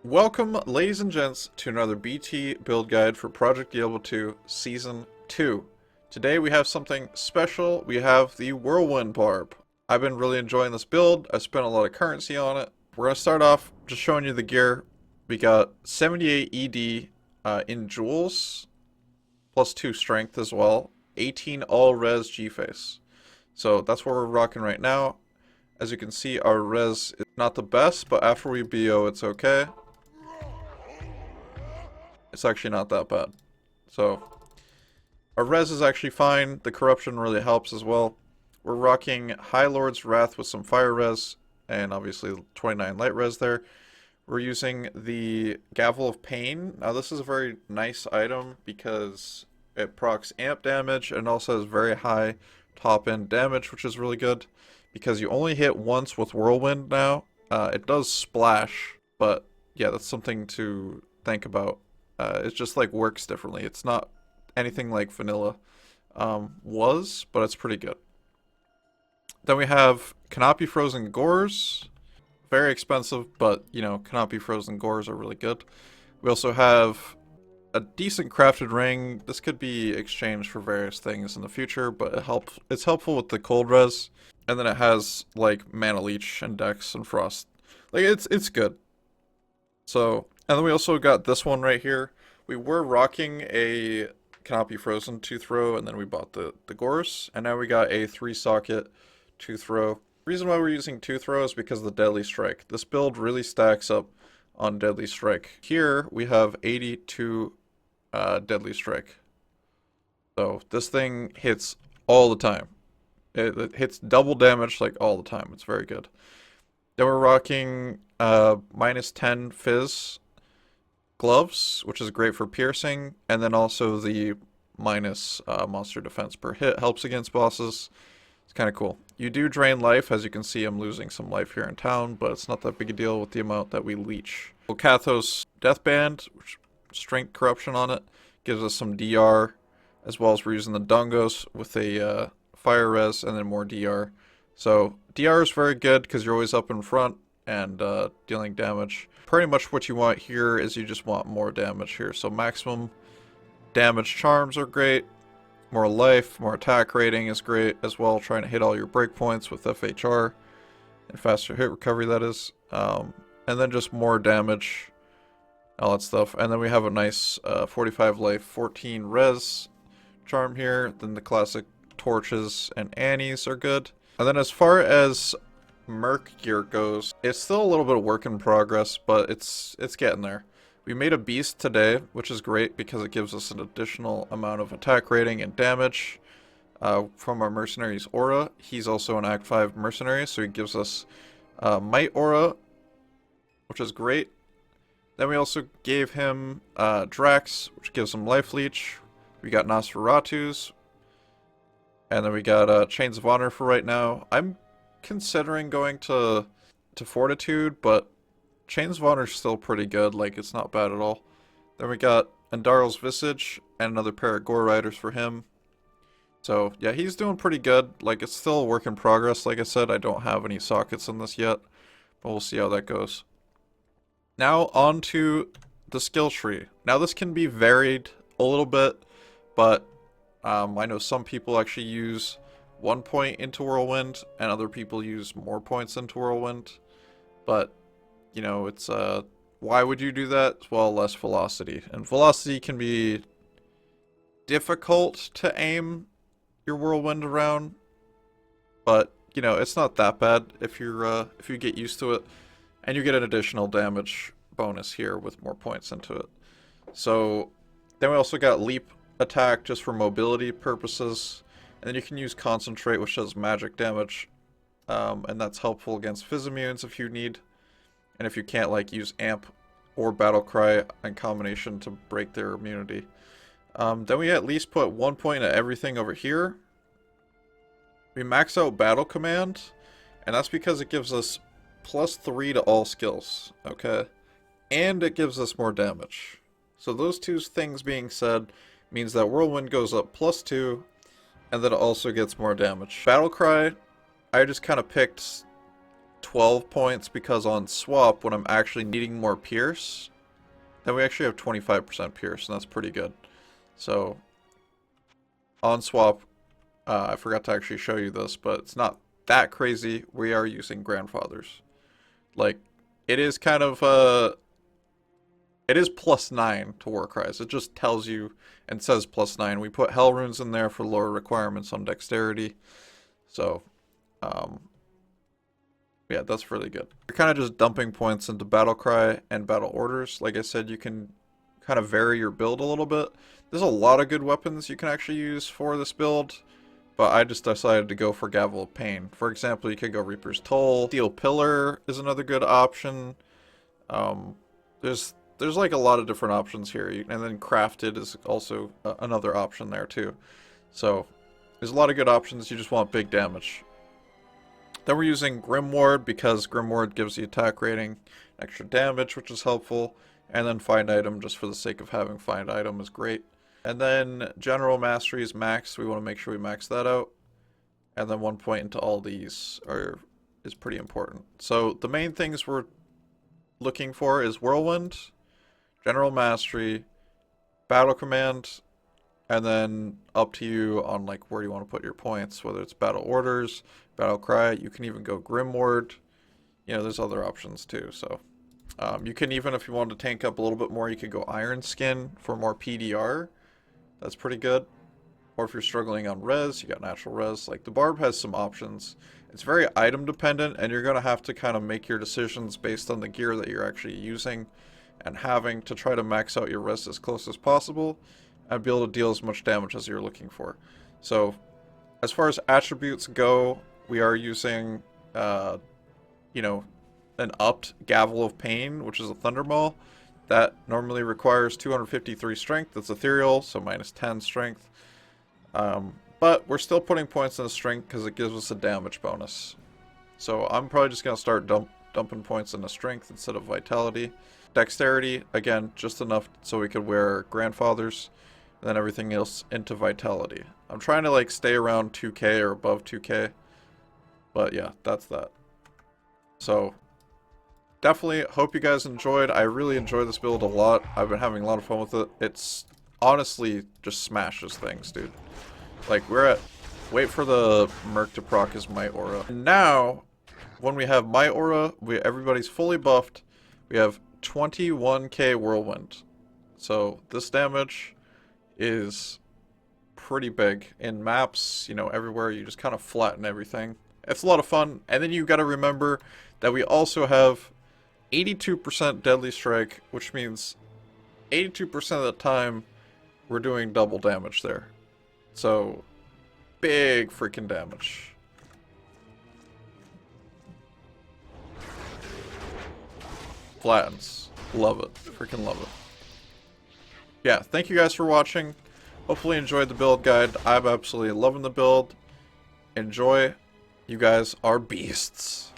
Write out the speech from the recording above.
Welcome, ladies and gents, to another BT build guide for Project Diablo 2 Season 2. Today we have something special. We have the Whirlwind Barb. I've been really enjoying this build. I spent a lot of currency on it. We're going to start off just showing you the gear. We got 78 ED in jewels, plus 2 strength as well. 18 all-res G-face. So that's what we're rocking right now. As you can see, our res is not the best, but after we BO, it's okay. It's actually not that bad. So, our res is actually fine. The corruption really helps as well. We're rocking High Lord's Wrath with some fire res, and obviously 29 light res there. We're using the Gavel of Pain. Now this is a very nice item because it procs amp damage and also has very high top end damage, which is really good. Because you only hit once with Whirlwind now. It does splash, but yeah, that's something to think about. It just like works differently. It's not anything like vanilla was, but it's pretty good. Then we have Cannot Be Frozen Gores. Very expensive, but you know, Cannot Be Frozen Gores are really good. We also have a decent crafted ring. This could be exchanged for various things in the future, but it's helpful with the cold res. And then it has like Mana Leech and Dex and Frost. Like it's good. So, and then we also got this one right here. We were rocking a Cannot Be Frozen 2-throw, and then we bought the Gores, and now we got a 3-socket 2-throw. The reason why we're using 2-throw is because of the Deadly Strike. This build really stacks up on Deadly Strike. Here we have 82 Deadly Strike. So this thing hits all the time. It hits double damage like all the time. It's very good. Then we're rocking minus 10 Fizz gloves, which is great for piercing, and then also the minus monster defense per hit helps against bosses. It's kind of cool. You do drain life. As you can see, I'm losing some life here in town, but it's not that big a deal with the amount that we leech. Kathos Deathband, which strength corruption on it, gives us some DR, as well as we're using the Dungos with a fire res and then more DR. So DR is very good because you're always up in front and dealing damage. Pretty much what you want here is you just want more damage here. So maximum damage charms are great. More life, more attack rating is great as well. Trying to hit all your breakpoints with FHR and faster hit recovery, that is. And then just more damage, all that stuff. And then we have a nice 45 life, 14 res charm here. Then the classic torches and Annies are good. And then as far as Merc gear goes, it's still a little bit of work in progress, but it's getting there. We made a beast today, which is great because it gives us an additional amount of attack rating and damage from our Mercenary's aura. He's also an Act 5 Mercenary, so he gives us Might aura, which is great. Then we also gave him Drax, which gives him Life Leech. We got Nosferatu's. And then we got Chains of Honor for right now. I'm considering going to Fortitude, but Chains of Honor is still pretty good. Like, it's not bad at all. Then we got Andarl's Visage and another pair of Gore Riders for him. So, yeah, he's doing pretty good. Like, it's still a work in progress. Like I said, I don't have any sockets in this yet, but we'll see how that goes. Now, on to the skill tree. Now, this can be varied a little bit, but I know some people actually use 1 point into Whirlwind, and other people use more points into Whirlwind. But, you know, it's, why would you do that? Well, less velocity. And velocity can be difficult to aim your Whirlwind around. But, you know, it's not that bad if you get used to it. And you get an additional damage bonus here with more points into it. So, then we also got Leap Attack just for mobility purposes, and then you can use Concentrate, which does magic damage, and that's helpful against Fizz immunes if you need, and if you can't, like, use Amp or Battle Cry in combination to break their immunity. Then we at least put 1 point at everything over here. We max out Battle Command, and that's because it gives us +3 to all skills, okay? And it gives us more damage. So those two things being said, means that Whirlwind goes up +2, and then it also gets more damage. Battle Cry, I just kind of picked 12 points because on swap, when I'm actually needing more pierce, then we actually have 25% pierce, and that's pretty good. So, on swap, I forgot to actually show you this, but it's not that crazy. We are using grandfathers. Like, it is kind of, it is +9 to war cries. It just tells you and says +9. We put hell runes in there for lower requirements on dexterity. So, yeah, that's really good. You're kind of just dumping points into battle cry and battle orders. Like I said, you can kind of vary your build a little bit. There's a lot of good weapons you can actually use for this build, but I just decided to go for Gavel of Pain. For example, you could go Reaper's Toll. Steel Pillar is another good option. There's like a lot of different options here, and then Crafted is also another option there too. So there's a lot of good options. You just want big damage. Then we're using Grimward because Grimward gives the attack rating extra damage, which is helpful. And then Find Item, just for the sake of having Find Item, is great. And then General Mastery is maxed. We want to make sure we max that out. And then 1 point into all these is pretty important. So the main things we're looking for is Whirlwind, General Mastery, Battle Command, and then up to you on like where you want to put your points, whether it's Battle Orders, Battle Cry. You can even go Grimward. You know, there's other options too. So you can even, if you want to tank up a little bit more, you could go Iron Skin for more PDR. That's pretty good. Or if you're struggling on res, you got natural res. Like the Barb has some options. It's very item dependent, and you're going to have to kind of make your decisions based on the gear that you're actually using and having to try to max out your res as close as possible and be able to deal as much damage as you're looking for. So as far as attributes go, we are using, you know, an upped Gavel of Pain, which is a Thunderball. That normally requires 253 strength. That's ethereal, so -10 strength. But we're still putting points in the strength because it gives us a damage bonus. So I'm probably just going to start dumping points into strength instead of vitality. Dexterity, again, just enough so we could wear grandfathers. And then everything else into vitality. I'm trying to like stay around 2k or above 2k. But yeah, that's that. So definitely hope you guys enjoyed. I really enjoy this build a lot. I've been having a lot of fun with it. It's honestly just smashes things, dude. Like we're at, wait for the Merc to proc his Might Aura. And now, when we have Might Aura, everybody's fully buffed. We have 21k Whirlwind. So this damage is pretty big. In maps, you know, everywhere you just kind of flatten everything. It's a lot of fun. And then you got to remember that we also have 82% Deadly Strike, which means 82% of the time we're doing double damage there. So, big freaking damage. Flattens. Love it. Freaking love it. Yeah, thank you guys for watching. Hopefully you enjoyed the build guide. I'm absolutely loving the build. Enjoy. You guys are beasts.